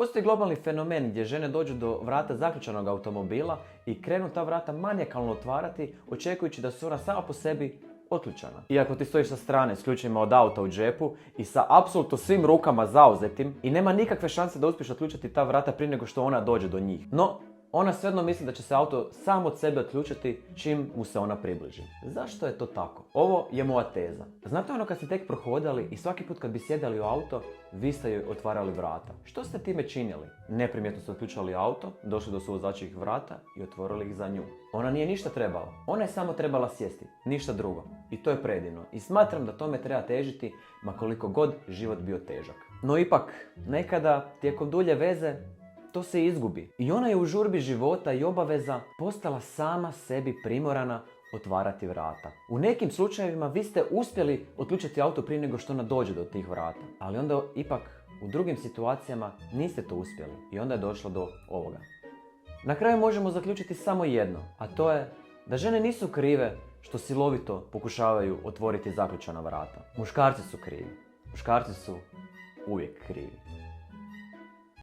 Postoji globalni fenomen gdje žene dođu do vrata zaključanog automobila i krenu ta vrata manijakalno otvarati, očekujući da su ona sama po sebi otključana. Iako ti stojiš sa strane s ključima od auta u džepu i sa apsolutno svim rukama zauzetim i nema nikakve šanse da uspiješ otključati ta vrata prije nego što ona dođe do njih. No, ona svejedno misli da će se auto sam od sebe otključati čim mu se ona približi. Zašto je to tako? Ovo je moja teza. Znate ono kad ste tek prohodali i svaki put kad bi sjedali u auto, vi ste joj otvarali vrata. Što ste time činili? Neprimjetno ste otključali auto, došli do suvozačih vrata i otvorili ih za nju. Ona nije ništa trebala. Ona je samo trebala sjesti. Ništa drugo. I to je predivno. I smatram da tome treba težiti, ma koliko god život bio težak. No ipak, nekada tijekom dulje veze to se izgubi. I ona je u žurbi života i obaveza postala sama sebi primorana otvarati vrata. U nekim slučajevima vi ste uspjeli otključati auto prije nego što ona dođe do tih vrata. Ali onda ipak u drugim situacijama niste to uspjeli. I onda je došlo do ovoga. Na kraju možemo zaključiti samo jedno, a to je da žene nisu krive što silovito pokušavaju otvoriti zaključana vrata. Muškarci su krivi. Muškarci su uvijek krivi.